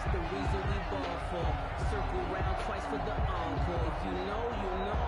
That's the reason we ball for. Circle round twice for the encore. If you know, you know.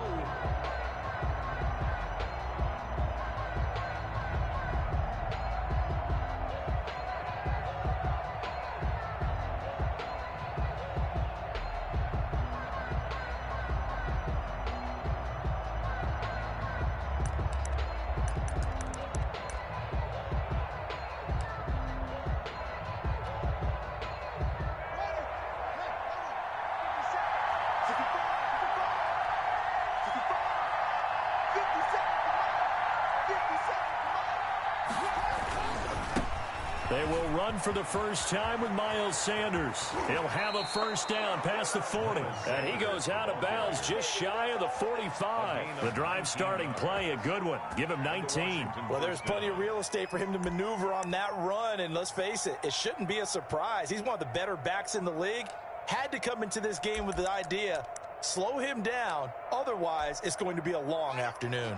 They will run for the first time with Miles Sanders. He'll have a first down past the 40. And he goes out of bounds just shy of the 45. The drive starting play, a good one. Give him 19. Well, there's plenty of real estate for him to maneuver on that run. And let's face it, it shouldn't be a surprise. He's one of the better backs in the league. Had to come into this game with the idea, slow him down. Otherwise, it's going to be a long afternoon.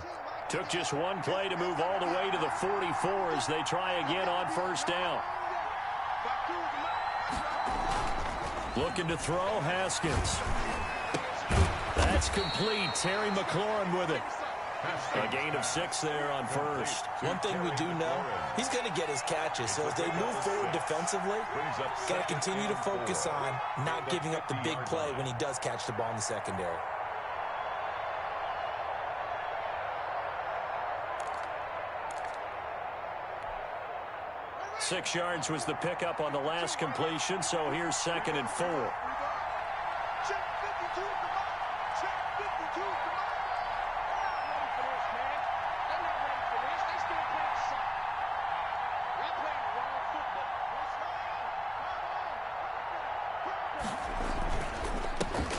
Took just one play to move all the way to the 44 as they try again on first down. Looking to throw, Haskins. That's complete. Terry McLaurin with it. A gain of 6 there on first. One thing we do know, he's going to get his catches. So as they move forward defensively, got to continue to focus on not giving up the big play when he does catch the ball in the secondary. 6 yards was the pickup on the last completion, so here's 2nd and 4.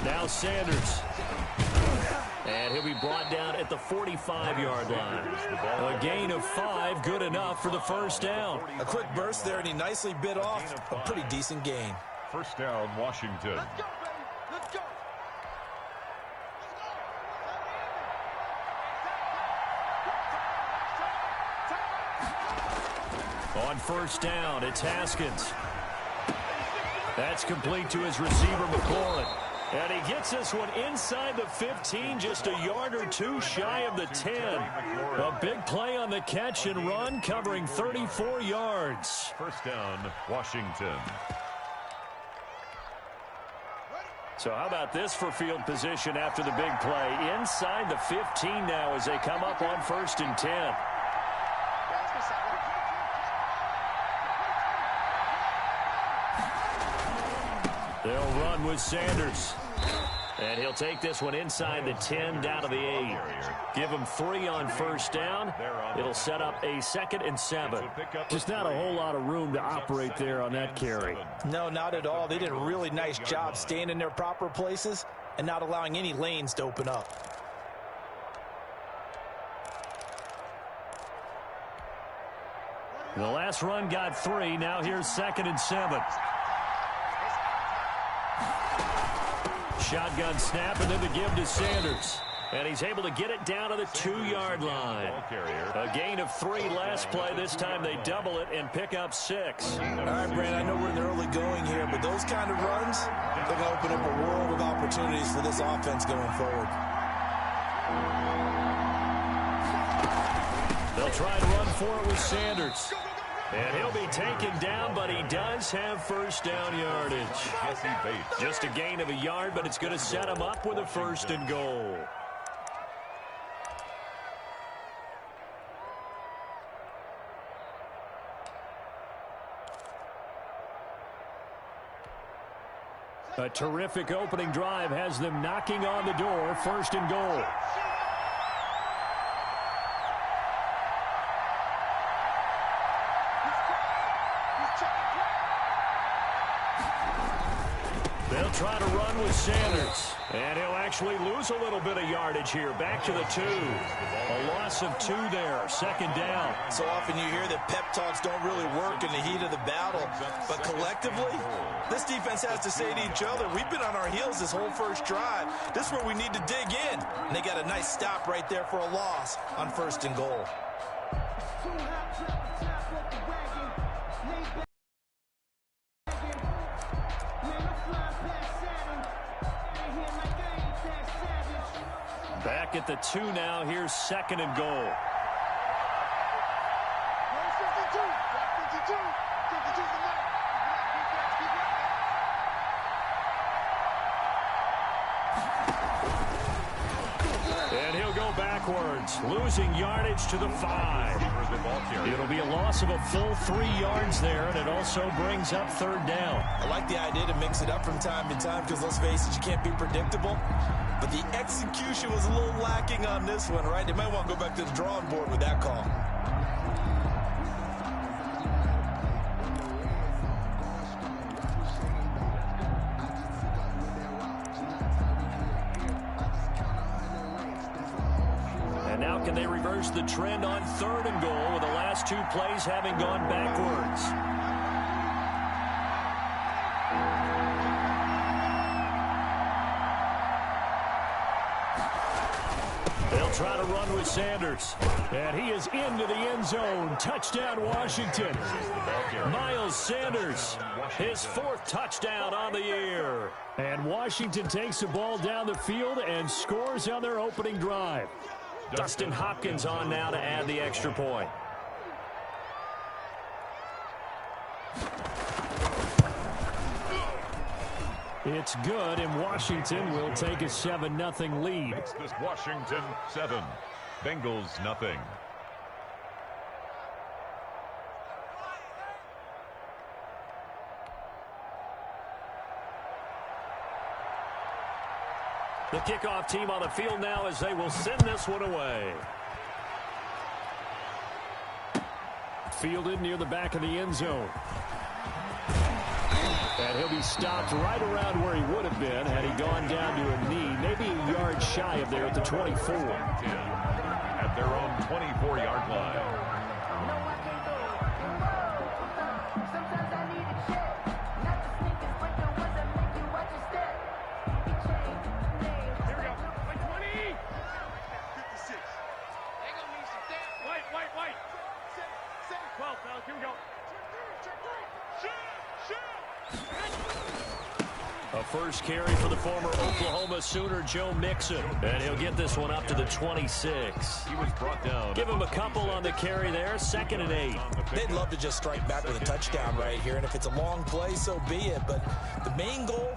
Now Sanders. And he'll be brought down at the 45-yard line. A gain of 5, good enough for the first down. A quick burst there, and he nicely bit off a pretty decent gain. First down, Washington. Let's go, baby. Let's go. On first down, it's Haskins. That's complete to his receiver, McLaurin. And he gets this one inside the 15, just a yard or 2 shy of the 10. A big play on the catch and run, covering 34 yards. First down, Washington. So how about this for field position after the big play? Inside the 15 now as they come up on 1st and 10. They'll run with Sanders. And he'll take this one inside the 10 down to the 8. Give him 3 on first down. It'll set up a 2nd and 7. Just not a whole lot of room to operate there on that carry. No, not at all. They did a really nice job staying in their proper places and not allowing any lanes to open up. The last run got 3. Now here's 2nd and 7. Shotgun snap, and then the give to Sanders. And he's able to get it down to the 2-yard line. A gain of 3 last play. This time they double it and pick up 6. All right, Brandon, I know we're in the early going here, but those kind of runs, they're going to open up a world of opportunities for this offense going forward. They'll try to run for it with Sanders. And he'll be taken down, but he does have first down yardage. Just a gain of a yard, but it's going to set him up with a 1st and goal. A terrific opening drive has them knocking on the door. 1st and goal. They'll try to run with Sanders. And he'll actually lose a little bit of yardage here. Back to the 2. A loss of 2 there. 2nd down. So often you hear that pep talks don't really work in the heat of the battle. But collectively, this defense has to say to each other, we've been on our heels this whole first drive. This is where we need to dig in. And they got a nice stop right there for a loss on 1st and goal. Back at the 2 now. Here's 2nd and goal. And he'll go backwards, losing yardage to the 5. It'll be a loss of a full 3 yards there, and it also brings up 3rd down. I like the idea to mix it up from time to time because, let's face it, you can't be predictable. But the execution was a little lacking on this one, right? They might want to go back to the drawing board with that call. Can they reverse the trend on 3rd and goal with the last 2 plays having gone backwards? They'll try to run with Sanders. And he is into the end zone. Touchdown, Washington. Miles Sanders, his 4th touchdown on the year. And Washington takes the ball down the field and scores on their opening drive. Dustin Hopkins on now to add the extra point. It's good, and Washington will take a 7-0 lead. Makes this Washington 7, Bengals 0. The kickoff team on the field now as they will send this one away. Fielded near the back of the end zone. And he'll be stopped right around where he would have been had he gone down to a knee, maybe a yard shy of there at the 24. At their own 24-yard line. A first carry for the former Oklahoma Sooner, Joe Mixon. And he'll get this one up to the 26. He was brought down. Give him a couple on the carry there. 2nd and 8. They'd love to just strike back with a touchdown right here. And if it's a long play, so be it. But the main goal,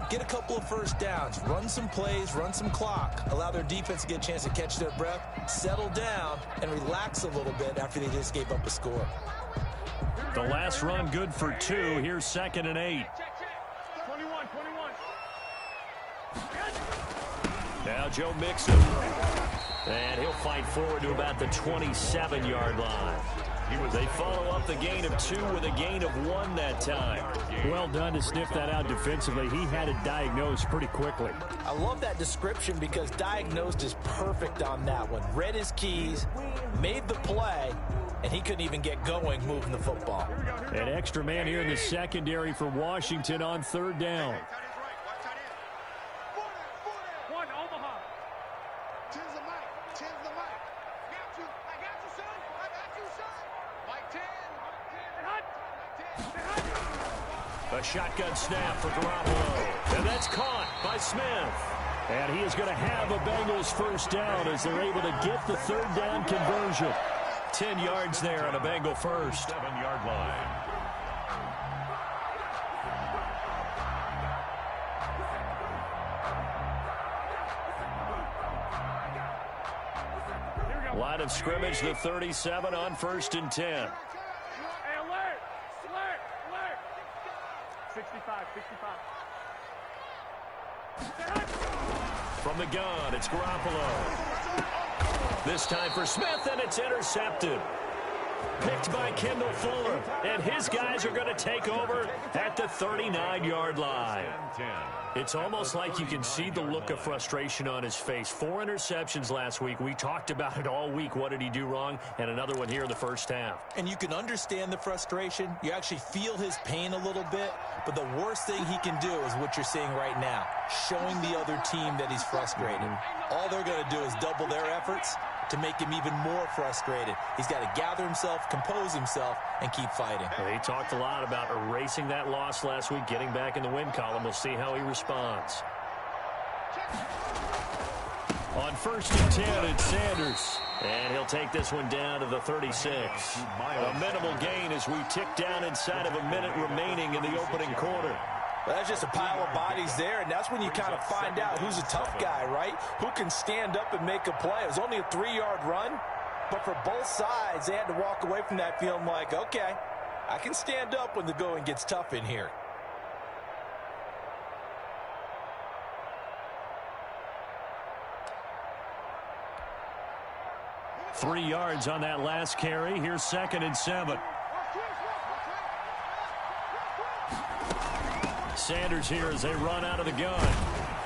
get a couple of first downs. Run some plays, run some clock. Allow their defense to get a chance to catch their breath, settle down, and relax a little bit after they just gave up a score. The last run good for 2. Here's 2nd and 8. Now Joe Mixon. And he'll fight forward to about the 27-yard line. They follow up the gain of 2 with a gain of 1 that time. Well done to sniff that out defensively. He had it diagnosed pretty quickly. I love that description because diagnosed is perfect on that one. Read his keys, made the play, and he couldn't even get going moving the football. An extra man here in the secondary for Washington on 3rd down. A shotgun snap for Garoppolo. And that's caught by Smith. And he is going to have a Bengals first down as they're able to get the 3rd down conversion. 10 yards there on a Bengal first. 7-yard line. Line of scrimmage, the 37 on 1st and 10. 65. From the gun, it's Garoppolo. This time for Smith, and it's intercepted. Picked by Kendall Fuller, and his guys are going to take over at the 39-yard line. It's almost like you can see the look of frustration on his face. 4 interceptions last week. We talked about it all week. What did he do wrong? And another one here in the first half. And you can understand the frustration. You actually feel his pain a little bit. But the worst thing he can do is what you're seeing right now, showing the other team that he's frustrated. All they're going to do is double their efforts to make him even more frustrated. He's got to gather himself, compose himself, and keep fighting. He talked a lot about erasing that loss last week, getting back in the win column. We'll see how he responds. On 1st and 10, it's Sanders. And he'll take this one down to the 36. A minimal gain as we tick down inside of a minute remaining in the opening quarter. Well, that's just a pile of bodies there, and that's when you kind of find out who's a tough guy, right? Who can stand up and make a play. It was only a 3-yard run, but for both sides, they had to walk away from that feeling like, okay, I can stand up when the going gets tough in here. Three yards on that last carry. Here's 2nd and 7. Sanders here as they run out of the gun.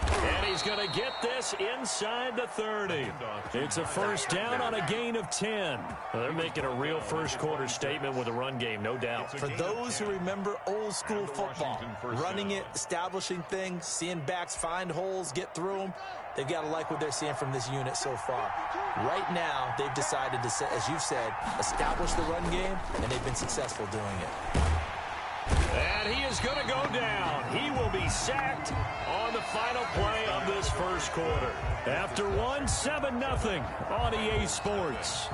And he's going to get this inside the 30. It's a first down on a gain of 10. Well, they're making a real first-quarter statement with a run game, no doubt. For those who remember old-school football, running it, establishing things, seeing backs find holes, get through them, they've got to like what they're seeing from this unit so far. Right now, they've decided to, as you've said, establish the run game, and they've been successful doing it. And he is going to go down. He will be sacked on the final play of this first quarter. After 7-0 on EA Sports.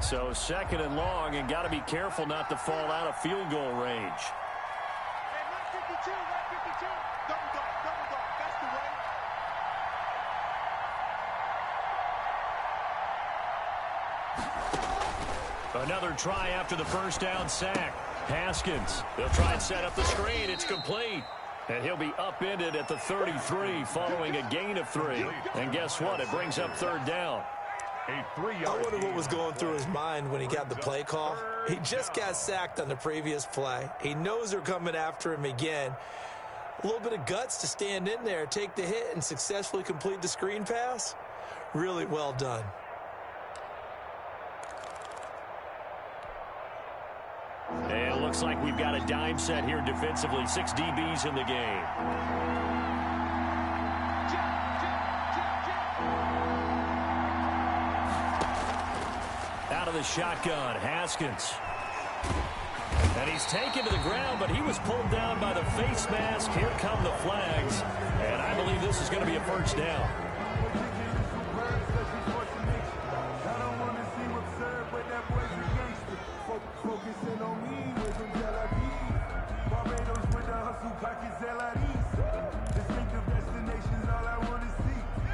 So 2nd and long, and got to be careful not to fall out of field goal range. Another try after the first down sack. Haskins, they'll try and set up the screen. It's complete. And he'll be upended at the 33 following a gain of 3. And guess what? It brings up 3rd down. I wonder what was going through his mind when he got the play call. He just got sacked on the previous play. He knows they're coming after him again. A little bit of guts to stand in there, take the hit, and successfully complete the screen pass. Really well done. And it looks like we've got a dime set here defensively. 6 DBs in the game. Out of the shotgun, Haskins. And he's taken to the ground, but he was pulled down by the face mask. Here come the flags. And I believe this is going to be a first down.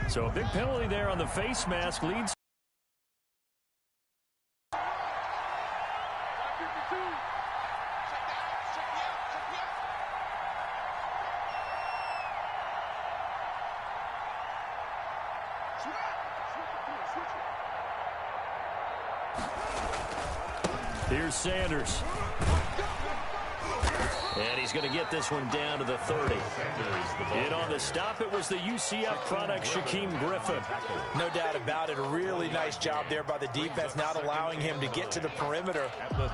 So a big penalty there on the face mask leads. Here's Sanders. And he's going to get this one down to the 30. And on the stop, it was the UCF product, Shaquem Griffin. No doubt about it. A really nice job there by the defense, not allowing him to get to the perimeter.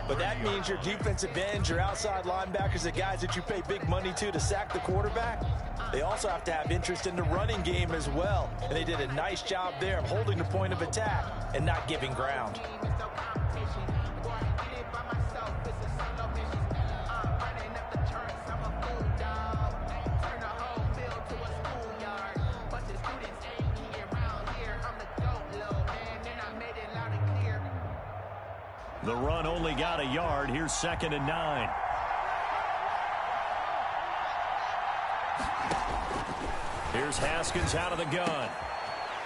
But that means your defensive ends, your outside linebackers, the guys that you pay big money to sack the quarterback, they also have to have interest in the running game as well. And they did a nice job there of holding the point of attack and not giving ground. The run only got a yard. Here's 2nd and 9. Here's Haskins out of the gun.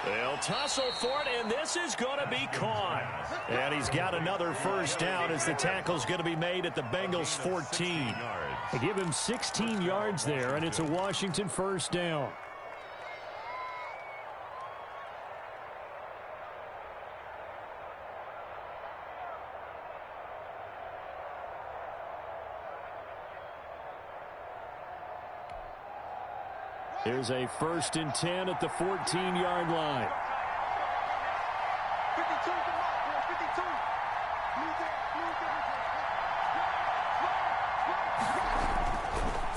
They'll tussle for it, and this is going to be caught. And he's got another first down as the tackle's going to be made at the Bengals 14. They give him 16 yards there, and it's a Washington first down. Here's a 1st and 10 at the 14-yard line. 52.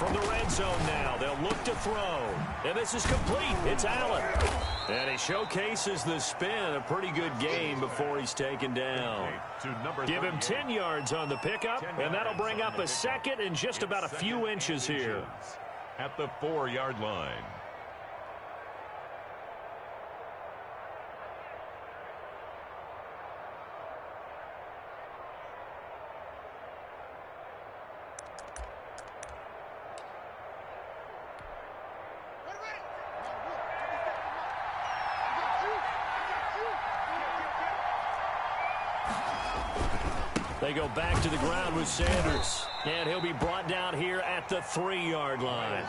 from the red zone now. They'll look to throw. And this is complete. It's Allen. And he showcases the spin. A pretty good game before he's taken down. Give him 10 yards on the pickup, and that'll bring up a second and just about a few inches here. At the 4-yard line. They go back to the ground with Sanders. And he'll be brought down here at the 3-yard line.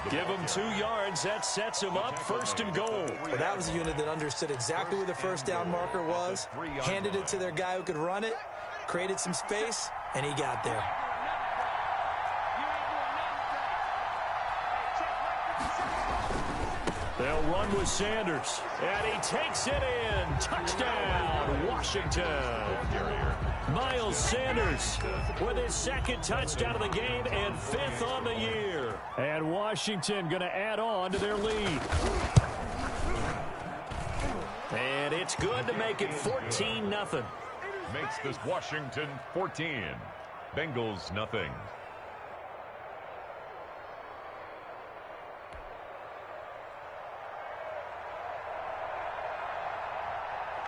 Give him 2 yards. That sets him up first and goal. Well, that was a unit that understood exactly where the first down marker was, handed it to their guy who could run it, created some space, and he got there. They'll run with Sanders. And he takes it in. Touchdown, Washington. Miles Sanders with his second touchdown of the game and 5th on the year. And Washington going to add on to their lead. And it's good to make it 14-0. Makes this Washington 14. Bengals nothing.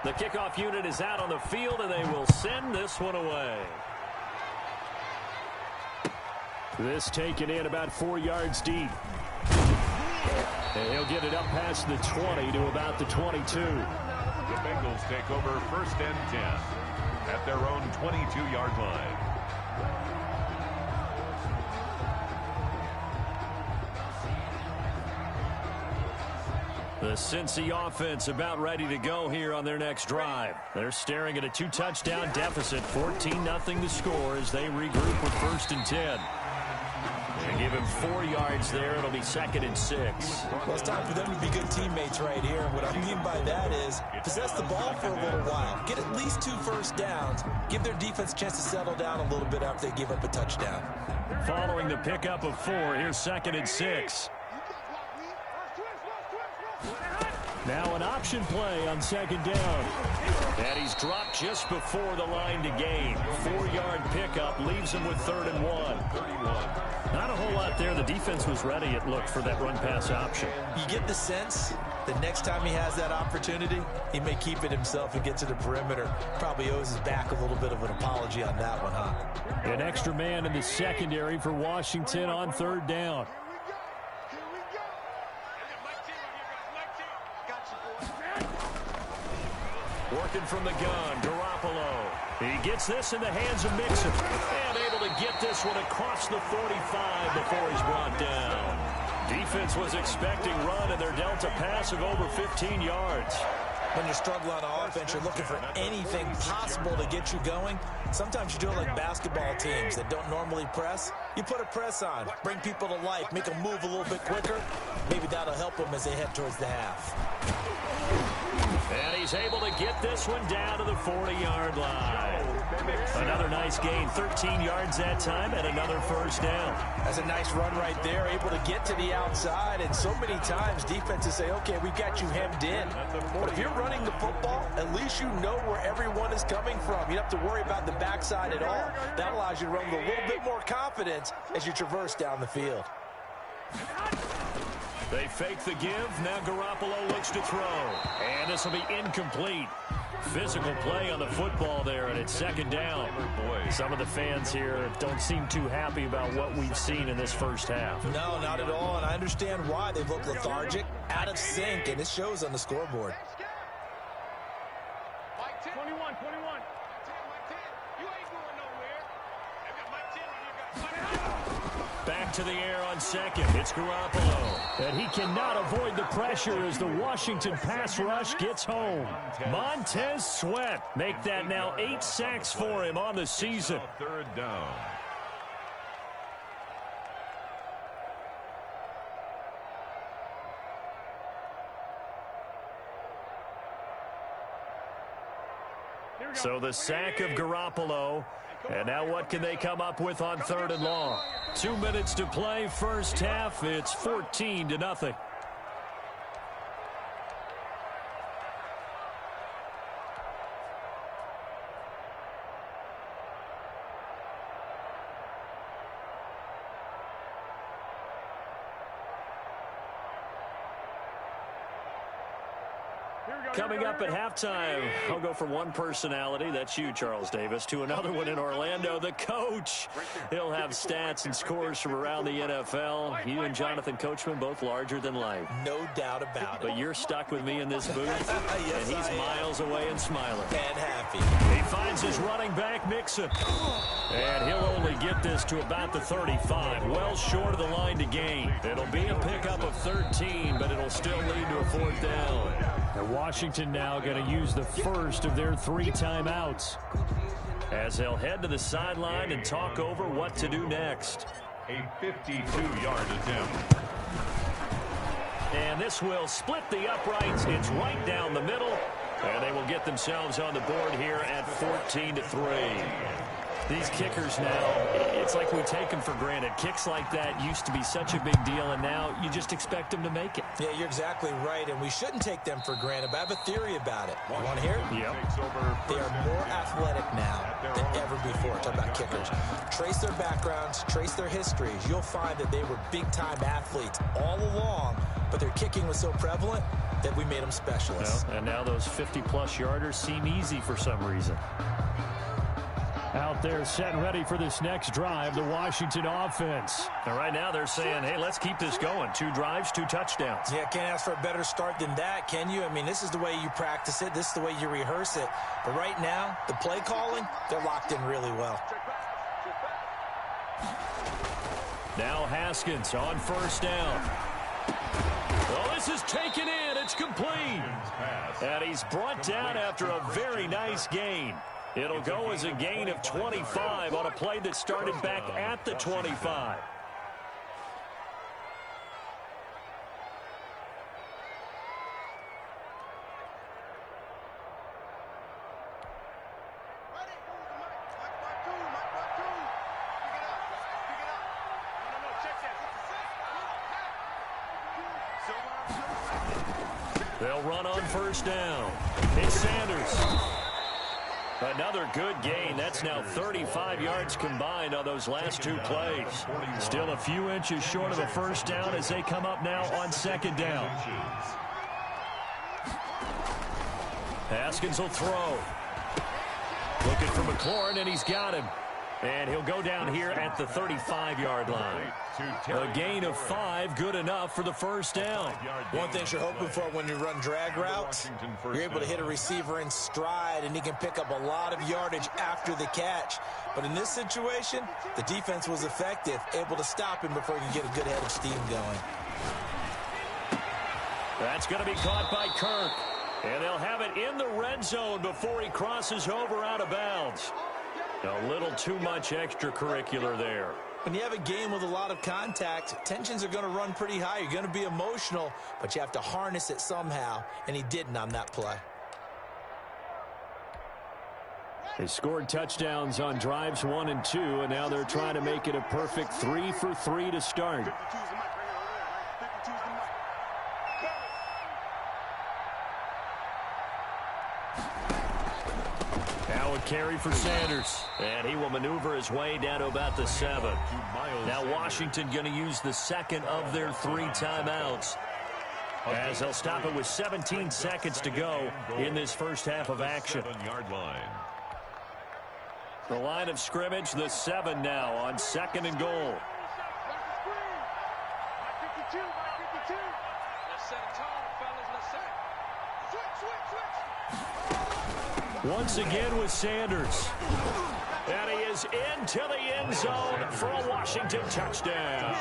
The kickoff unit is out on the field, and they will send this one away. This taken in about 4 yards deep. And he'll get it up past the 20 to about the 22. The Bengals take over 1st and 10 at their own 22-yard line. The Cincy offense about ready to go here on their next drive. They're staring at a 2-touchdown deficit, 14-0 to score as they regroup with 1st and 10. They give him 4 yards there. It'll be 2nd and 6. Well, it's time for them to be good teammates right here. And what I mean by that is possess the ball for a little while. Get at least 2 first downs. Give their defense a chance to settle down a little bit after they give up a touchdown. Following the pickup of 4, here's 2nd and 6. Now an option play on 2nd down. And he's dropped just before the line to gain. 4-yard pickup leaves him with 3rd and 1. Not a whole lot there. The defense was ready, it looked, for that run-pass option. You get the sense that next time he has that opportunity, he may keep it himself and get to the perimeter. Probably owes his back a little bit of an apology on that one, huh? An extra man in the secondary for Washington on 3rd down. Working from the gun, Garoppolo. He gets this in the hands of Mixon. And able to get this one across the 45 before he's brought down. Defense was expecting run, and they're dealt a pass of over 15 yards. When you're struggling on offense, you're looking for anything possible to get you going. Sometimes you do it like basketball teams that don't normally press. You put a press on, bring people to life, make them move a little bit quicker. Maybe that'll help them as they head towards the half. And he's able to get this one down to the 40-yard line. Another nice gain, 13 yards that time, and another first down. That's a nice run right there, able to get to the outside. And so many times defenses say, okay, we've got you hemmed in. But if you're running the football, at least you know where everyone is coming from. You don't have to worry about the backside at all. That allows you to run with a little bit more confidence as you traverse down the field. They fake the give. Now Garoppolo looks to throw. And this will be incomplete. Physical play on the football there, and it's 2nd down. Some of the fans here don't seem too happy about what we've seen in this first half. No, not at all, and I understand why. They've looked lethargic, out of sync, and it shows on the scoreboard. 21. You ain't going nowhere. They've got Mike 10 right here. Back to the air on 2nd. It's Garoppolo. And he cannot avoid the pressure as the Washington pass rush gets home. Montez Sweat make that now 8 sacks for him on the season. 3rd down. So the sack of Garoppolo And now what can they come up with on 3rd and long? 2 minutes to play, first half. It's 14-0. Coming up at halftime, I'll go from one personality, that's you, Charles Davis, to another one in Orlando, the coach. He'll have stats and scores from around the NFL. You and Jonathan Coachman, both larger than life. No doubt about it. But you're stuck with me in this booth, Yes, and he's miles away and smiling. And happy. He finds his running back, Mixon. And he'll only get this to about the 35, well short of the line to gain. It'll be a pickup of 13, but it'll still lead to a 4th down. And Washington now going to use the first of their 3 timeouts, as they'll head to the sideline and talk over what to do next. A 52-yard attempt. And this will split the uprights. It's right down the middle. And they will get themselves on the board here at 14-3. These kickers now, it's like we take them for granted. Kicks like that used to be such a big deal, and now you just expect them to make it. Yeah, you're exactly right, and we shouldn't take them for granted, but I have a theory about it. You want to hear it? Yep. They are more athletic now than ever before. Talk about kickers. Trace their backgrounds, trace their histories. You'll find that they were big-time athletes all along, but their kicking was so prevalent that we made them specialists. Well, and now those 50-plus yarders seem easy for some reason. Out there set and ready for this next drive, the Washington offense. And right now they're saying, hey, let's keep this going. 2 drives, 2 touchdowns. Yeah, can't ask for a better start than that, can you? I mean, this is the way you practice it. This is the way you rehearse it. But right now, the play calling, they're locked in really well. Now Haskins on 1st down. Oh, this is taken in. It's complete. And he's brought down after a very nice gain. It'll go as a gain of 25 on a play that started back at the 25. They'll run on 1st down. It's Sanders. Another good gain. That's now 35 yards combined on those last 2 plays. Still a few inches short of a 1st down as they come up now on 2nd down. Haskins will throw. Looking for McLaurin, and he's got him. And he'll go down here at the 35-yard line. A gain of 5, good enough for the 1st down. One thing you're hoping for when you run drag routes, you're able to hit a receiver in stride, and he can pick up a lot of yardage after the catch. But in this situation, the defense was effective, able to stop him before he could get a good head of steam going. That's going to be caught by Kirk. And they'll have it in the red zone before he crosses over out of bounds. A little too much extracurricular there. When you have a game with a lot of contact, tensions are going to run pretty high. You're going to be emotional, but you have to harness it somehow, and he didn't on that play. They scored touchdowns on drives 1 and 2, and now they're trying to make it a perfect 3 for 3 to start. Carry for Sanders, and he will maneuver his way down to about the 7. Now Washington going to use the 2nd of their 3 timeouts, as they'll stop it with 17 seconds to go in this first half of action. The line of scrimmage, the 7 now on 2nd and goal. Once again with Sanders. And he is into the end zone for a Washington touchdown.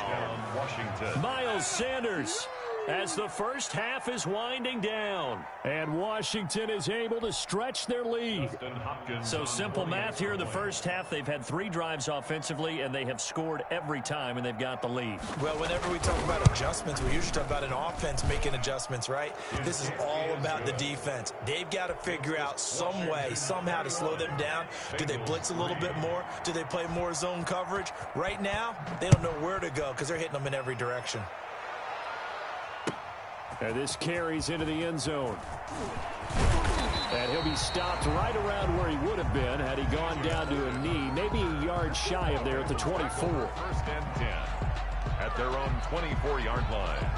Miles Sanders as the first half is winding down. And Washington is able to stretch their lead. So simple math here in the first half. They've had 3 drives offensively, and they have scored every time, and they've got the lead. Well, whenever we talk about adjustments, we usually talk about an offense making adjustments, right? This is all about the defense. They've got to figure out some way, somehow to slow them down. Do they blitz a little bit more? Do they play more zone coverage? Right now, they don't know where to go because they're hitting them in every direction. And this carries into the end zone. And he'll be stopped right around where he would have been had he gone down to a knee, maybe a yard shy of there at the 24. First and 10 at their own 24-yard line.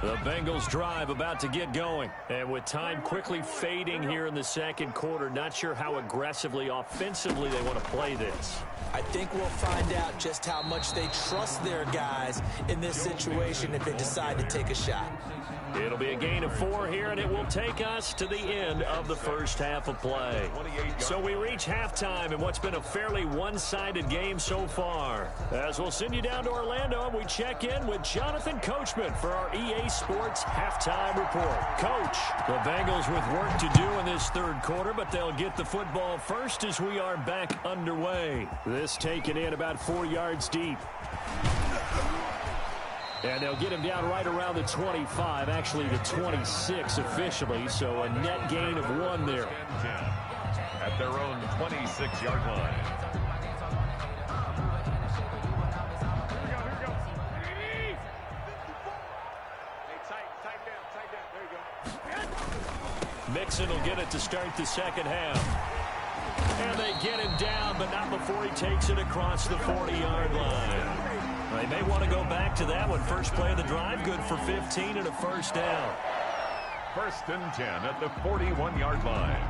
The Bengals drive about to get going. And with time quickly fading here in the second quarter, not sure how aggressively, offensively they want to play this. I think we'll find out just how much they trust their guys in this situation if they decide to take a shot. It'll be a gain of 4 here, and it will take us to the end of the first half of play. So we reach halftime in what's been a fairly one-sided game so far. As we'll send you down to Orlando, and we check in with Jonathan Coachman for our EA Sports Halftime Report. Coach, the Bengals with work to do in this third quarter, but they'll get the football first as we are back underway. This taken in about 4 yards deep. And they'll get him down right around the 25, actually the 26 officially, so a net gain of 1 there. At their own 26-yard line. Mixon will get it to start the second half. And they get him down, but not before he takes it across the 40-yard line. They may want to go back to that one. First play of the drive, good for 15 and a first down. First and 10 at the 41-yard line.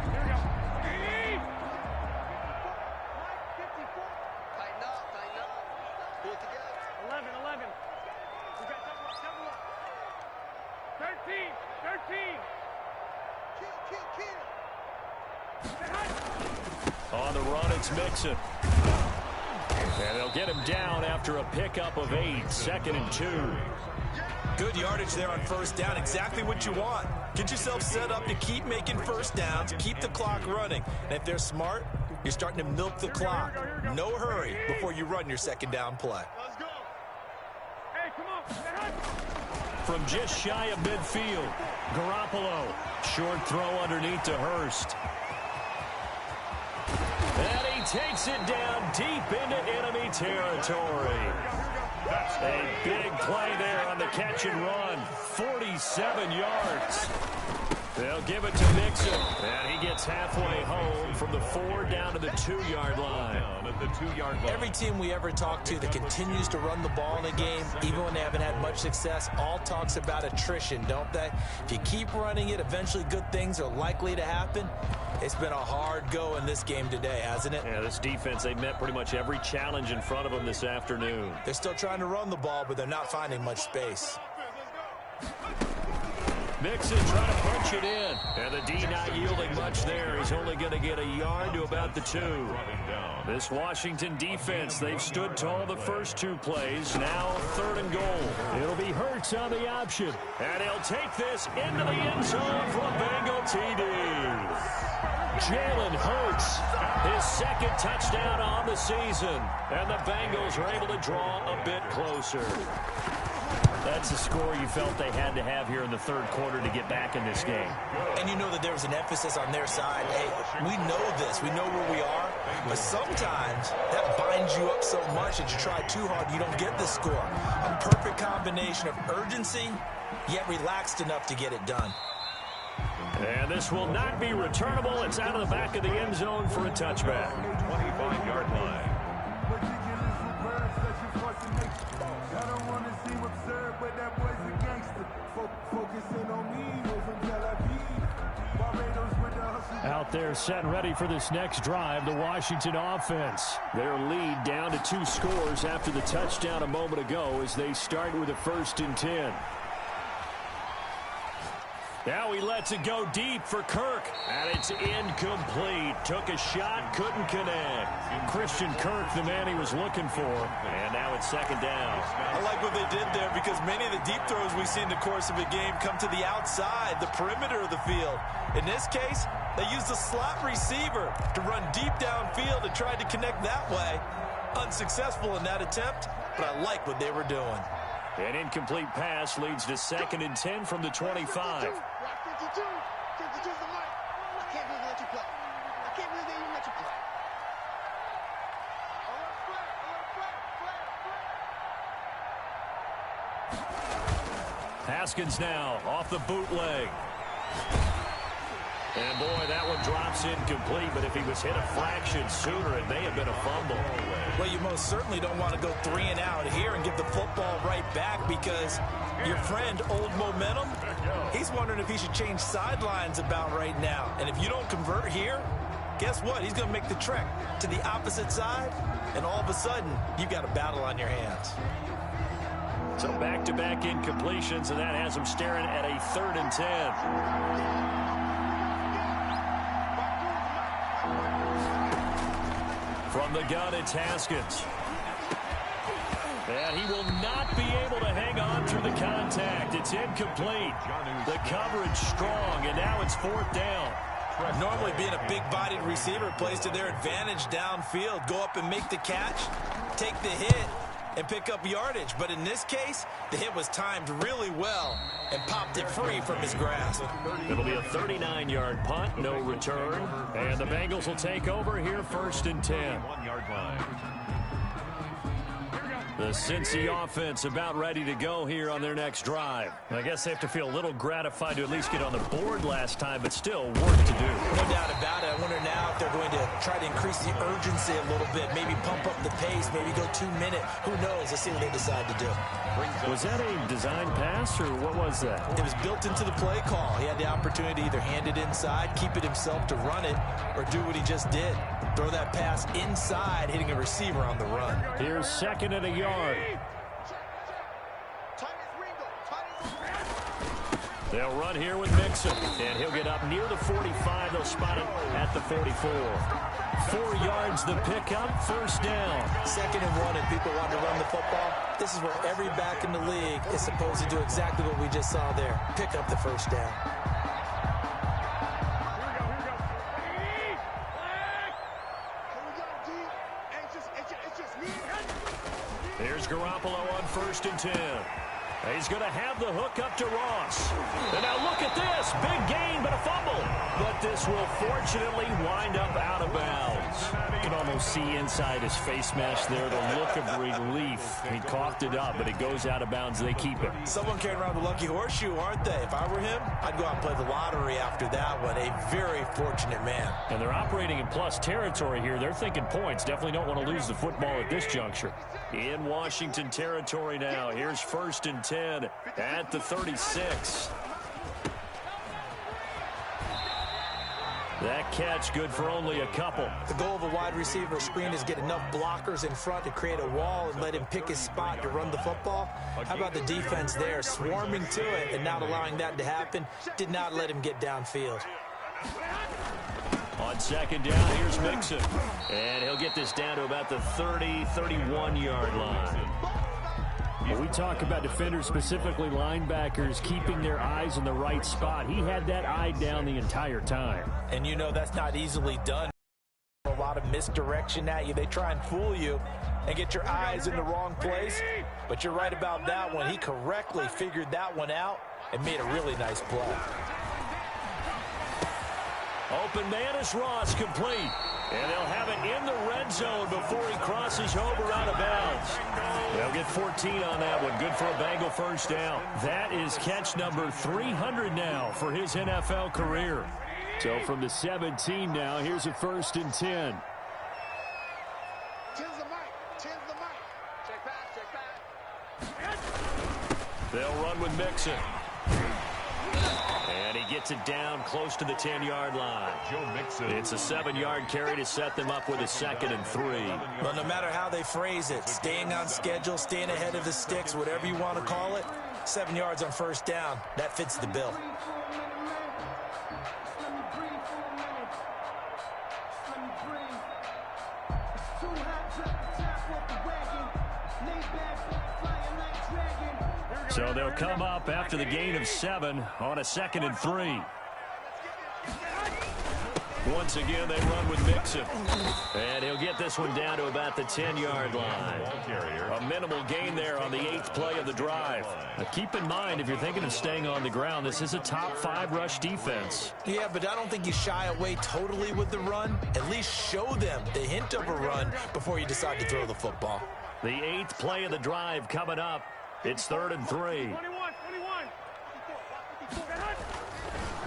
On the run, it's Mixon. And they'll get him down after a pickup of 8, 2nd and 2. Good yardage there on first down, exactly what you want. Get yourself set up to keep making first downs, keep the clock running. And if they're smart, you're starting to milk the clock. No hurry before you run your second down play. Let's go. Hey, come on. From just shy of midfield, Garoppolo. Short throw underneath to Hurst. And he takes it down deep into enemy territory. A big play there on the catch and run. 47 yards. They'll give it to Mixon. And he gets halfway home from the 4 down to the 2-yard line. Every team we ever talk to that continues to run the ball in a game, even when they haven't had much success, all talks about attrition, don't they? If you keep running it, eventually good things are likely to happen. It's been a hard go in this game today, hasn't it? Yeah, this defense, they met pretty much every challenge in front of them this afternoon. They're still trying to run the ball, but they're not finding much space. Mixon trying to punch it in. And the D not yielding much there. He's only going to get a yard to about the 2. This Washington defense, they've stood tall the first 2 plays. Now 3rd and goal. It'll be Hurts on the option. And he'll take this into the end zone for a Bengal TD. Jalen Hurts, his 2nd touchdown on the season. And the Bengals are able to draw a bit closer. That's a score you felt they had to have here in the third quarter to get back in this game. And you know that there was an emphasis on their side. Hey, we know this. We know where we are. But sometimes that binds you up so much that you try too hard, you don't get the score. A perfect combination of urgency, yet relaxed enough to get it done. And this will not be returnable. It's out of the back of the end zone for a touchback. 25-yard line. Out there set and ready for this next drive, the Washington offense. Their lead down to 2 scores after the touchdown a moment ago as they start with a 1st and 10. Now he lets it go deep for Kirk, and it's incomplete. Took a shot, couldn't connect. Christian Kirk, the man he was looking for, and now it's second down. I like what they did there because many of the deep throws we see in the course of a game come to the outside, the perimeter of the field. In this case, they used a slot receiver to run deep downfield and tried to connect that way. Unsuccessful in that attempt, but I like what they were doing. An incomplete pass leads to 2nd and 10 from the 25. 52's the mic. I can't believe they let you play. I can't believe they even let you play. Haskins now off the bootleg. And boy, that one drops incomplete, but if he was hit a fraction sooner, it may have been a fumble. Well, you most certainly don't want to go 3 and out here and give the football right back because your friend, Old Momentum, he's wondering if he should change sidelines about right now. And if you don't convert here, guess what? He's going to make the trek to the opposite side, and all of a sudden, you've got a battle on your hands. So back-to-back incompletions, and that has him staring at a 3rd and 10. From the gun, it's Haskins. And he will not be able to hang on through the contact. It's incomplete. The coverage strong, and now it's 4th down. Normally being a big-bodied receiver plays to their advantage downfield. Go up and make the catch, take the hit, and pick up yardage. But in this case, the hit was timed really well and popped it free from his grasp. It'll be a 39-yard punt, no return. And the Bengals will take over here 1st and 10. 1-yard line. The Cincy offense about ready to go here on their next drive. I guess they have to feel a little gratified to at least get on the board last time, but still work to do. No doubt about it. I wonder now if they're going to try to increase the urgency a little bit, maybe pump up the pace, maybe go 2-minute. Who knows? Let's see what they decide to do. Was that a design pass, or what was that? It was built into the play call. He had the opportunity to either hand it inside, keep it himself to run it, or do what he just did. Throw that pass inside, hitting a receiver on the run. Here's 2nd and a yard. They'll run here with Mixon, and he'll get up near the 45. They'll spot him at the 44. 4 yards the pickup, 1st down. 2nd and 1, and people want to run the football. This is where every back in the league is supposed to do exactly what we just saw there. Pick up the 1st down. Here's Garoppolo on 1st and 10. He's going to have the hook up to Ross. And now look at this. Big gain, but a fumble. But this will fortunately wind up out of bounds. You can almost see inside his face mask there the look of relief. He coughed it up, but it goes out of bounds. They keep it. Someone carrying around the lucky horseshoe, aren't they? If I were him, I'd go out and play the lottery after that one. A very fortunate man. And they're operating in plus territory here. They're thinking points. Definitely don't want to lose the football at this juncture. In Washington territory now. Here's 1st and 10 at the 36. That catch good for only a couple. The goal of a wide receiver screen is get enough blockers in front to create a wall and let him pick his spot to run the football. How about the defense there, swarming to it and not allowing that to happen? Did not let him get downfield. On 2nd down, here's Mixon. And he'll get this down to about the 30, 31-yard line. When we talk about defenders, specifically linebackers, keeping their eyes in the right spot, he had that eye down the entire time. And you know that's not easily done. A lot of misdirection at you. They try and fool you and get your eyes in the wrong place. But you're right about that one. He correctly figured that one out and made a really nice play. Open man is Ross, complete. And they'll have it in the red zone before he crosses over out of bounds. They'll get 14 on that one. Good for a Bengal 1st down. That is catch number 300 now for his NFL career. So from the 17 now, here's a 1st and 10. They'll run with Mixon. And he gets it down close to the 10-yard line. Joe Mixon. It's a 7-yard carry to set them up with a 2nd and 3. Well, no matter how they phrase it, staying on schedule, staying ahead of the sticks, whatever you want to call it, 7 yards on first down. That fits the bill. So they'll come up after the gain of 7 on a 2nd and 3. Once again, they run with Mixon. And he'll get this one down to about the 10-yard line. A minimal gain there on the 8th play of the drive. Now, keep in mind, if you're thinking of staying on the ground, this is a top 5 rush defense. Yeah, but I don't think you shy away totally with the run. At least show them the hint of a run before you decide to throw the football. The 8th play of the drive coming up. It's 3rd and 3.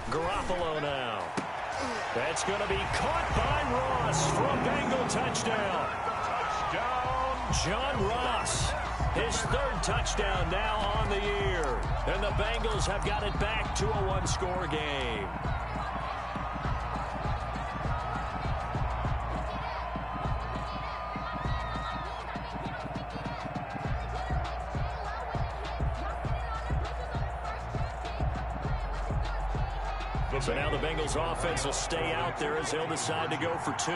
Garoppolo now. That's going to be caught by Ross for a Bengal touchdown. John Ross, his 3rd touchdown now on the year. And the Bengals have got it back to a 1-score game. So now the Bengals offense will stay out there as they'll decide to go for 2.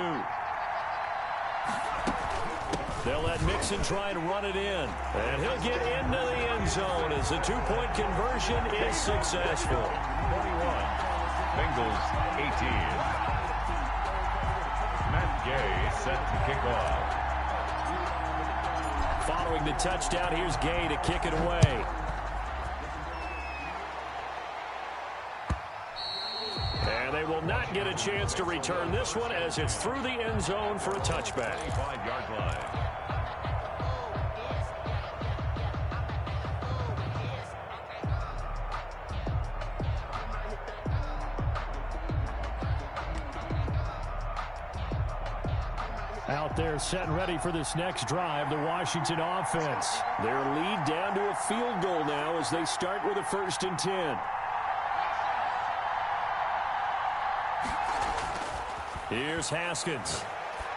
They'll let Mixon try and run it in. And he'll get into the end zone as the 2-point conversion is successful. 21. Bengals 18. Matt Gay set to kick off. Following the touchdown, here's Gay to kick it away. And they will not get a chance to return this one as it's through the end zone for a touchback. 5-yard line. Out there set and ready for this next drive, the Washington offense. Their lead down to a field goal now as they start with a 1st and 10. Here's Haskins.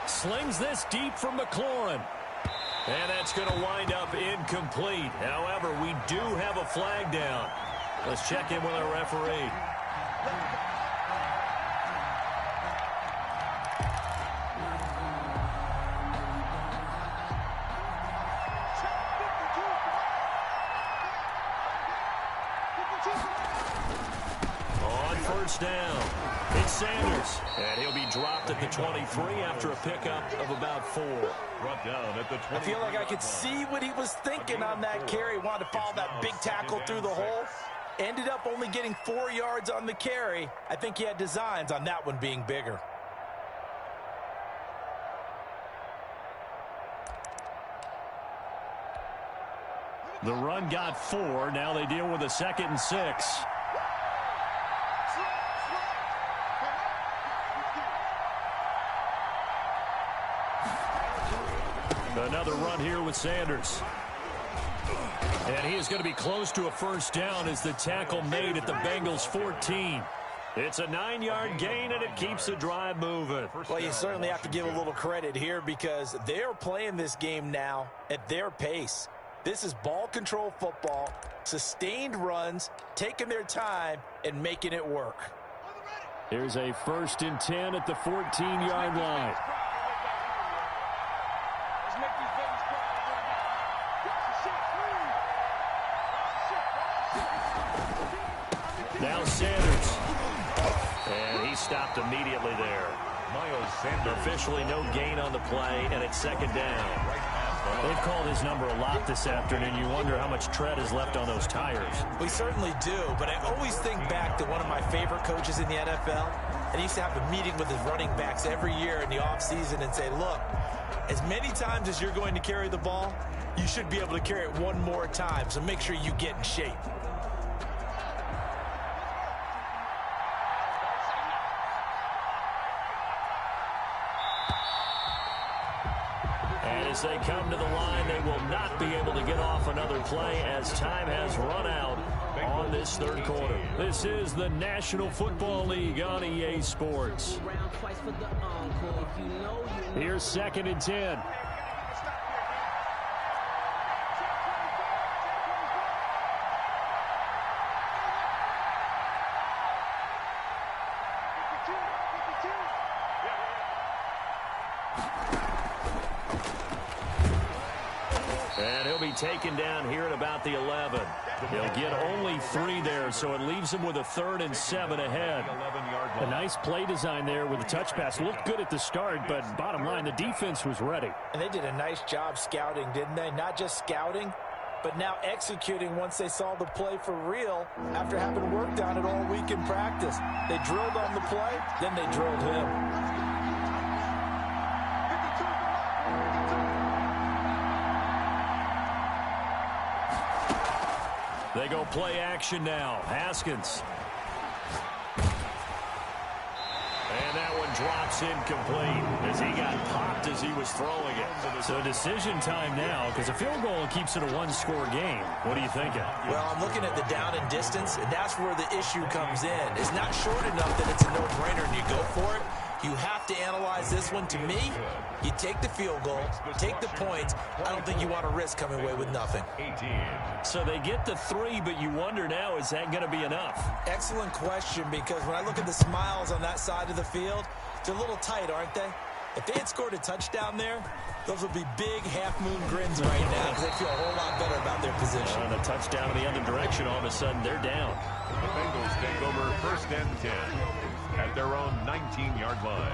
Slings this deep from McLaurin. And that's going to wind up incomplete. However, we do have a flag down. Let's check in with our referee. On first down, it's Sanders. And he'll be dropped at the 23 after a pickup of about 4. Brought down at the 20. I feel like I could see what he was thinking on that carry. Wanted to follow that big tackle through the hole. Ended up only getting 4 yards on the carry. I think he had designs on that one being bigger. The run got 4. Now they deal with a 2nd and 6. Another run here with Sanders. And he is going to be close to a 1st down as the tackle made at the Bengals 14. It's a 9-yard gain, and it keeps the drive moving. Well, you certainly have to give a little credit here because they're playing this game now at their pace. This is ball control football, sustained runs, taking their time, and making it work. Here's a 1st and 10 at the 14-yard line. Now Sanders. And he stopped immediately there. Miles Sanders. Officially no gain on the play, and it's 2nd down. They've called his number a lot this afternoon. You wonder how much tread is left on those tires. We certainly do, but I always think back to one of my favorite coaches in the NFL. And he used to have a meeting with his running backs every year in the offseason and say, look, as many times as you're going to carry the ball, you should be able to carry it one more time, so make sure you get in shape. As they come to the line, they will not be able to get off another play as time has run out on this 3rd quarter. This is the National Football League on EA Sports. Here's 2nd and 10. taken down here at about the 11. He'll get only 3 there, so it leaves him with a 3rd and 7 ahead. A nice play design there with the touch pass. Looked good at the start, but bottom line, the defense was ready. And they did a nice job scouting, didn't they? Not just scouting, but now executing once they saw the play for real after having worked on it all week in practice. They drilled on the play, then they drilled him. They go play action now. Haskins. And that one drops incomplete as he got popped as he was throwing it. So decision time now because a field goal keeps it a 1-score game. What are you thinking? Well, I'm looking at the down and distance, and that's where the issue comes in. It's not short enough that it's a no-brainer and you go for it. You have to analyze this one. To me, you take the field goal, take the points. I don't think you want to risk coming away with nothing. So they get the 3, but you wonder now, is that going to be enough? Excellent question, because when I look at the smiles on that side of the field, they're a little tight, aren't they? If they had scored a touchdown there, those would be big half-moon grins right now because they feel a whole lot better about their position. And a touchdown in the other direction, all of a sudden they're down. The Bengals take over 1st and 10 at their own 19-yard line.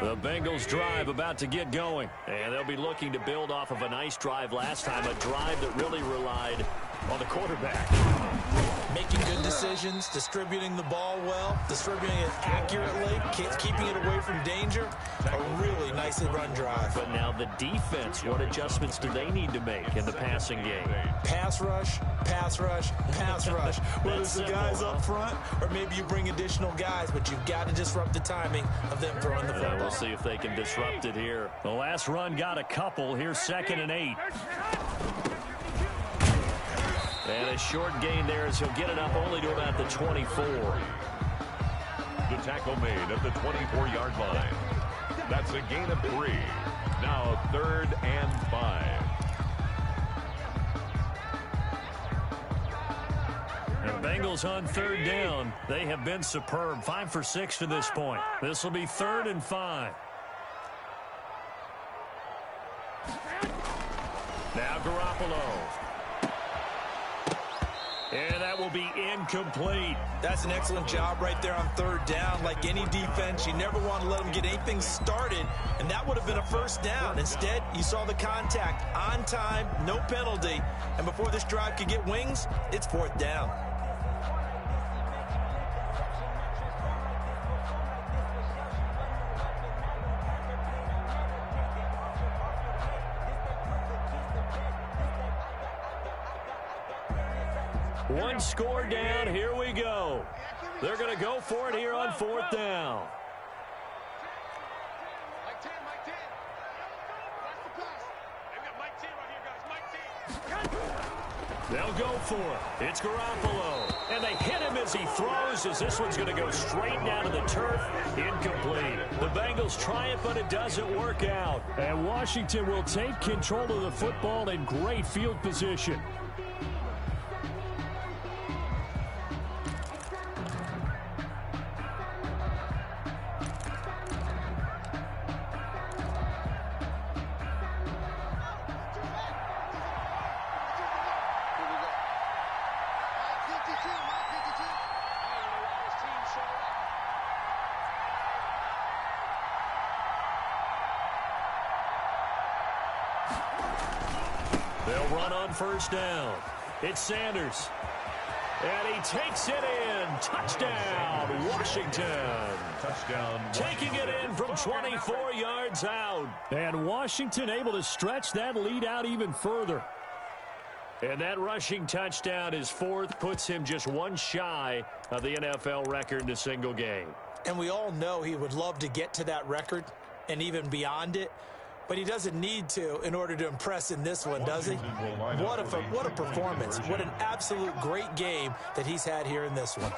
The Bengals drive about to get going, and they'll be looking to build off of a nice drive last time, a drive that really relied on the quarterback. Making good decisions, distributing the ball well, distributing it accurately, keeping it away from danger. A really nicely run drive. But now the defense, what adjustments do they need to make in the passing game? Pass rush, pass rush, pass rush. Whether it's the guys up front or maybe you bring additional guys, but you've got to disrupt the timing of them throwing the football. We'll see if they can disrupt it here. The last run got a couple. Here's 2nd and 8. And a short gain there as he'll get it up only to about the 24. The tackle made at the 24-yard line. That's a gain of 3. Now 3rd and 5. The Bengals on 3rd down. They have been superb. 5 for 6 to this point. This will be 3rd and 5. Now Garoppolo. And that will be incomplete. That's an excellent job right there on 3rd down. Like any defense, you never want to let them get anything started, and that would have been a 1st down. Instead, you saw the contact on time, no penalty, and before this drive could get wings, it's 4th down. One score down. Here we go. They're going to go for it here on 4th down. Mike 10, Mike 10. Watch the pass. They've got Mike 10 right here, guys. Mike 10. They'll go for it. It's Garoppolo. And they hit him as he throws, as this one's going to go straight down to the turf. Incomplete. The Bengals try it, but it doesn't work out. And Washington will take control of the football in great field position. They'll run on 1st down. It's Sanders. And he takes it in. Touchdown, Washington. Touchdown. Taking it in from 24 yards out. And Washington able to stretch that lead out even further. And that rushing touchdown is 4th, puts him just one shy of the NFL record in a single game. And we all know he would love to get to that record and even beyond it. But he doesn't need to in order to impress in this one, does he? What a performance. What an absolute great game that he's had here in this one.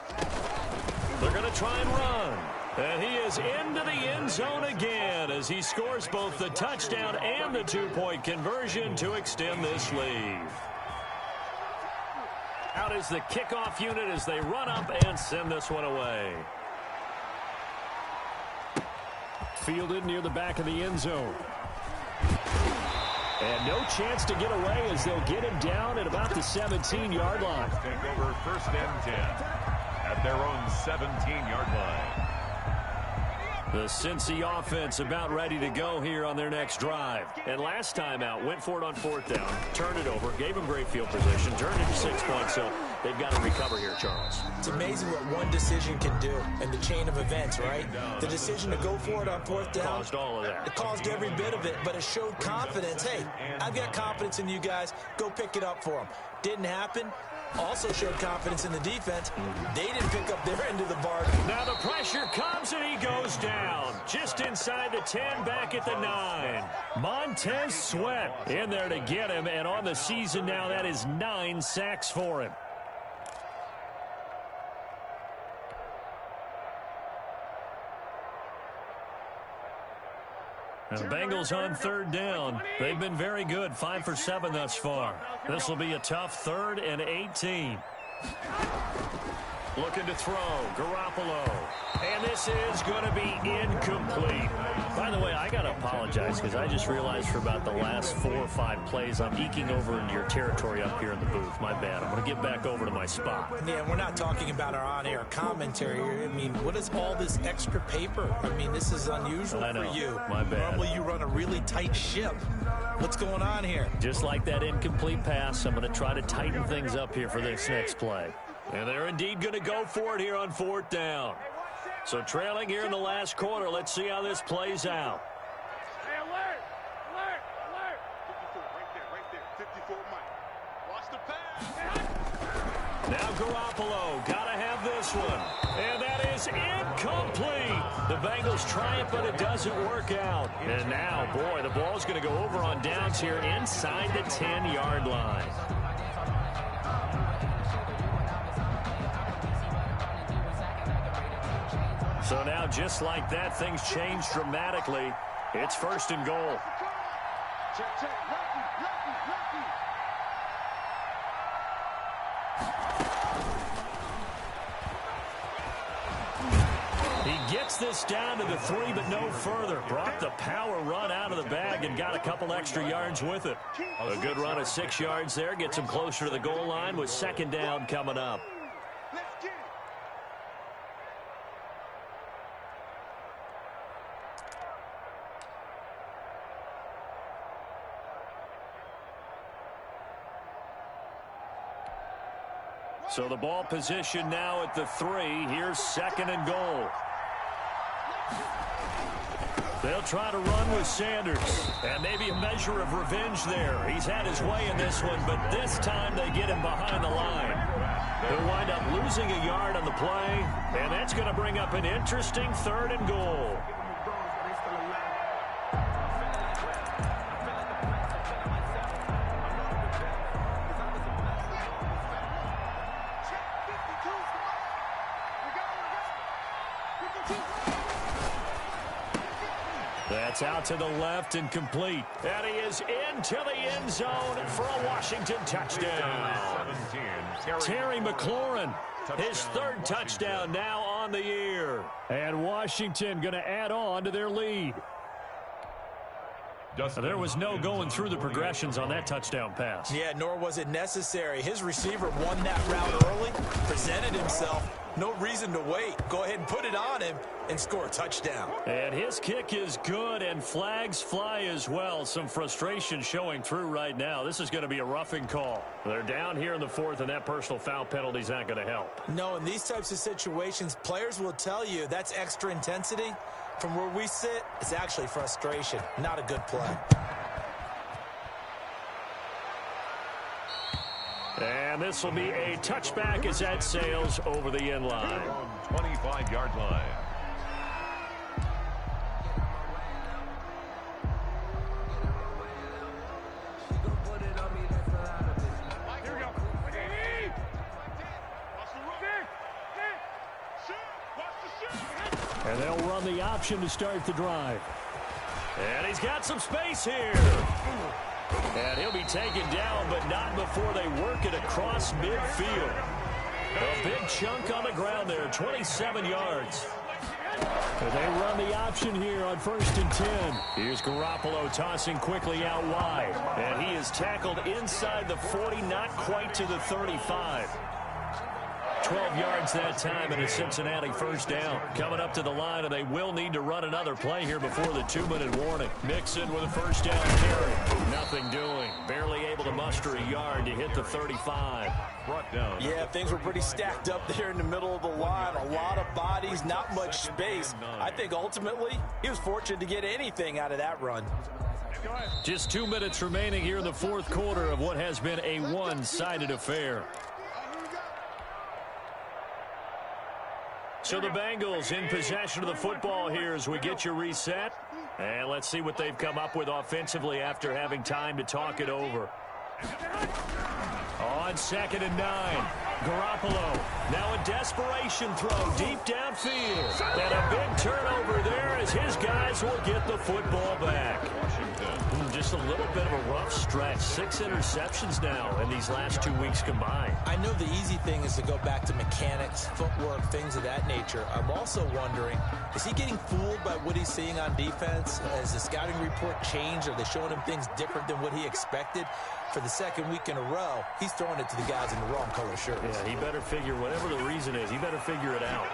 They're going to try and run. And he is into the end zone again as he scores both the touchdown and the 2-point conversion to extend this lead. Out is the kickoff unit as they run up and send this one away. Fielded near the back of the end zone. And no chance to get away as they'll get him down at about the 17-yard line. Take over 1st and 10 at their own 17-yard line. The Cincy offense about ready to go here on their next drive. And last time out, went for it on 4th down, turned it over, gave them great field position, turned it to 6 points, so they've got to recover here, Charles. It's amazing what one decision can do in the chain of events, right? The decision to go for it on 4th down. Caused all of that. It caused every bit of it, but it showed confidence. Hey, I've got confidence in you guys. Go pick it up for them. Didn't happen. Also showed confidence in the defense. They didn't pick up their end of the bargain. Now the pressure comes and he goes down. Just inside the 10, back at the 9. Montez Sweat in there to get him, and on the season now, that is 9 sacks for him. And the Bengals on 3rd down. They've been very good, 5 for 7 thus far. This will be a tough 3rd and 18. Looking to throw, Garoppolo. And this is going to be incomplete. By the way, I got to apologize because I just realized for about the last 4 or 5 plays, I'm eking over into your territory up here in the booth. My bad. I'm going to get back over to my spot. Yeah, we're not talking about our on-air commentary. I mean, what is all this extra paper? I mean, this is unusual for you. My bad. Normally you run a really tight ship. What's going on here? Just like that incomplete pass, I'm going to try to tighten things up here for this next play. And they're indeed going to go for it here on 4th down. So trailing here in the last quarter. Let's see how this plays out. Hey, alert! Alert! Alert! 54, right there. 54, Mike. Watch the pass. Now Garoppolo, got to have this one. And that is incomplete. The Bengals try it, but it doesn't work out. And now, boy, the ball's going to go over on downs here inside the 10-yard line. So now, just like that, things change dramatically. It's 1st and goal. Check, check. Lefty. He gets this down to the 3, but no further. Brought the power run out of the bag and got a couple extra yards with it. A good run of 6 yards there. Gets him closer to the goal line with 2nd down coming up. Let's get it. So the ball position now at the 3. Here's 2nd and goal. They'll try to run with Sanders. And maybe a measure of revenge there. He's had his way in this one, but this time they get him behind the line. They'll wind up losing a yard on the play, and that's going to bring up an interesting 3rd and goal. That's out to the left and complete. And he is into the end zone for a Washington touchdown. 17, Terry McLaurin, his 3rd touchdown now on the year. And Washington going to add on to their lead. There was no going through the progressions on that touchdown pass. Yeah, nor was it necessary. His receiver won that route early, presented himself. No reason to wait. Go ahead and put it on him and score a touchdown. And his kick is good, and flags fly as well. Some frustration showing through right now. This is going to be a roughing call. They're down here in the 4th, and that personal foul penalty is not going to help. No, in these types of situations, players will tell you that's extra intensity. From where we sit, it's actually frustration. Not a good play. And this will be a touchback as that sails over the end line. 25-yard line. Here we go. And they'll run the option to start the drive. And he's got some space here. And he'll be taken down, but not before they work it across midfield. A big chunk on the ground there, 27 yards. They run the option here on 1st and 10. Here's Garoppolo tossing quickly out wide. And he is tackled inside the 40, not quite to the 35. 12 yards that time and a Cincinnati 1st down. Coming up to the line, and they will need to run another play here before the 2-minute warning. Mixon with a 1st down carry. Nothing doing. Barely able to muster a yard to hit the 35. Brought down. Yeah, things were pretty stacked up there in the middle of the line. A lot of bodies, not much space. I think ultimately he was fortunate to get anything out of that run. Just 2 minutes remaining here in the 4th quarter of what has been a one-sided affair. So the Bengals in possession of the football here as we get you reset. And let's see what they've come up with offensively after having time to talk it over. On 2nd and 9, Garoppolo. Now a desperation throw deep downfield. And a big turnover there as his guys will get the football back. Just a little bit of a rough stretch. 6 interceptions now in these last 2 weeks combined. I know the easy thing is to go back to mechanics, footwork, things of that nature. I'm also wondering, is he getting fooled by what he's seeing on defense? Has the scouting report changed? Are they showing him things different than what he expected? For the 2nd week in a row, he's throwing it to the guys in the wrong color shirts. Yeah, he better figure, whatever the reason is, he better figure it out.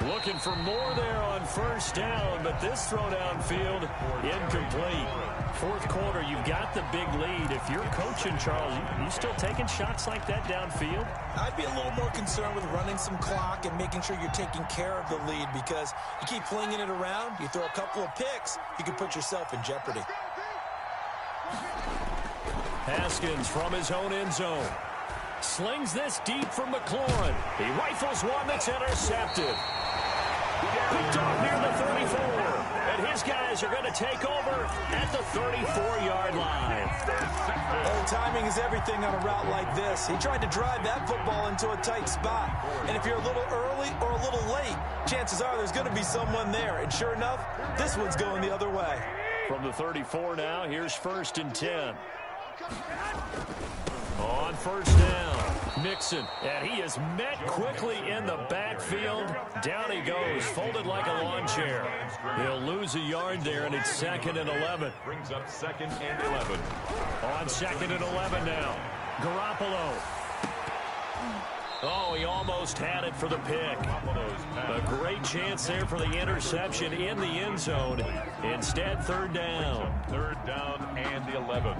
Looking for more there on 1st down, but this throw downfield incomplete. 4th quarter, you've got the big lead. If you're coaching, Charles, you still taking shots like that downfield? I'd be a little more concerned with running some clock and making sure you're taking care of the lead, because you keep flinging it around, you throw a couple of picks, you can put yourself in jeopardy. Haskins from his own end zone. Slings this deep for McLaurin. He rifles one that's intercepted. Picked off near the 34. And his guys are going to take over at the 34-yard line. Oh, timing is everything on a route like this. He tried to drive that football into a tight spot. And if you're a little early or a little late, chances are there's going to be someone there. And sure enough, this one's going the other way. From the 34 now, here's 1st and 10. On 1st down, Mixon, and he is met quickly in the backfield. Down he goes, folded like a lawn chair. He'll lose a yard there, and it's 2nd and 11. Brings up 2nd and 11. On 2nd and 11 now, Garoppolo. Oh, he almost had it for the pick. A great chance there for the interception in the end zone. Instead, 3rd down. 3rd down and 11.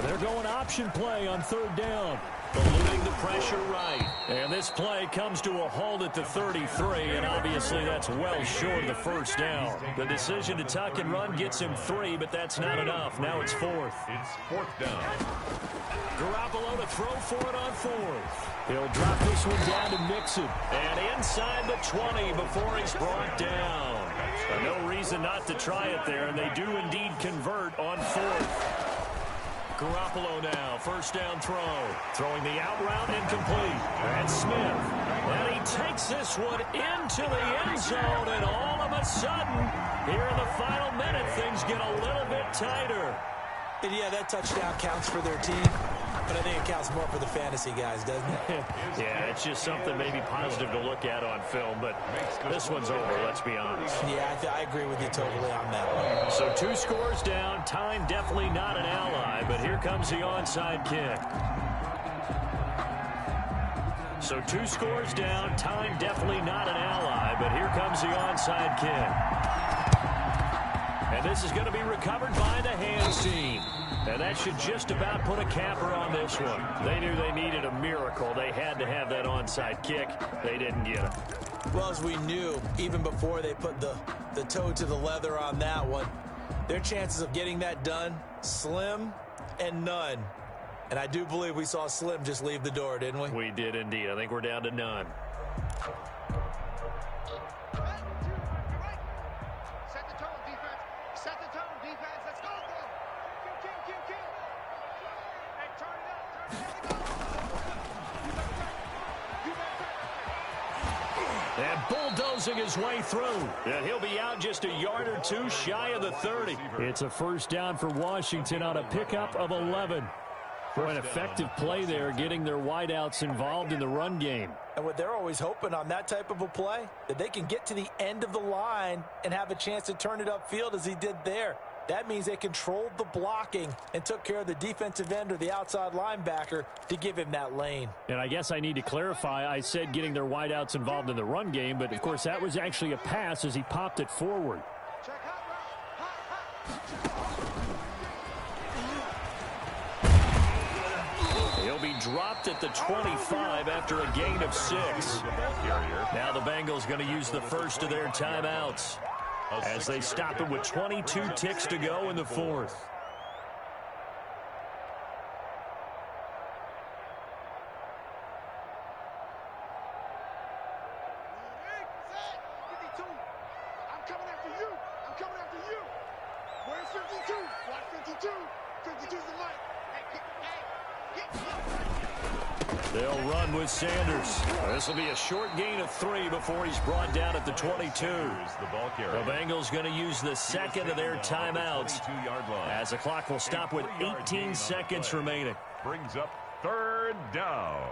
They're going option play on 3rd down. Eluding the pressure right. And this play comes to a halt at the 33, and obviously that's well short of the 1st down. The decision to tuck and run gets him 3, but that's not enough. Now it's 4th. It's 4th down. Garoppolo to throw for it on 4th. He'll drop this one down to Mixon. And inside the 20 before he's brought down. No reason not to try it there, and they do indeed convert on 4th. Garoppolo now, 1st down throw. Throwing the out route incomplete. And Smith. And he takes this one into the end zone, and all of a sudden, here in the final minute, things get a little bit tighter. And yeah, that touchdown counts for their team, but I think it counts more for the fantasy guys, doesn't it? Yeah, it's just something maybe positive to look at on film, but this one's over, let's be honest. Yeah, I agree with you totally on that one. So 2 scores down, time definitely not an ally, but here comes the onside kick. So 2 scores down, time definitely not an ally, but here comes the onside kick. And this is going to be recovered by the hands team. And that should just about put a capper on this one. They knew they needed a miracle. They had to have that onside kick. They didn't get it. Well, as we knew, even before they put the toe to the leather on that one, their chances of getting that done, slim and none. And I do believe we saw Slim just leave the door, didn't we? We did indeed. I think we're down to none. closing his way through. And he'll be out just a yard or two shy of the 30. It's a first down for Washington on a pickup of 11. For an effective play there, getting their wideouts involved in the run game. And what they're always hoping on that type of a play, that they can get to the end of the line and have a chance to turn it upfield as he did there. That means they controlled the blocking and took care of the defensive end or the outside linebacker to give him that lane. And I guess I need to clarify, I said getting their wideouts involved in the run game, but of course that was actually a pass as he popped it forward. He'll be dropped at the 25 after a gain of 6. Now the Bengals going to use the first of their timeouts as they stop it with 22 ticks to go in the fourth. I'm coming after you. I'm coming after you. Where's 52? Watch 52. 52's the light. They'll run with Sanders. This will be a short gain of 3 before he's brought down at the 22. The Bengals going to use the second of their timeouts as the clock will stop with 18 seconds remaining. Brings up third down.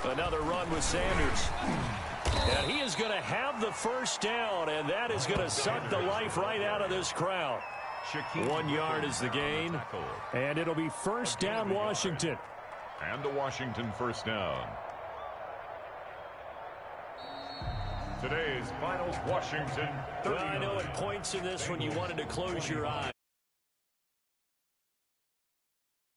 Another run with Sanders. And he is going to have the first down, and that is going to suck the life right out of this crowd. 1 yard is the gain, and it'll be first down Washington. And the Washington first down. Today's finals, Washington 39. Well, I know at points in this when you wanted to close your eyes.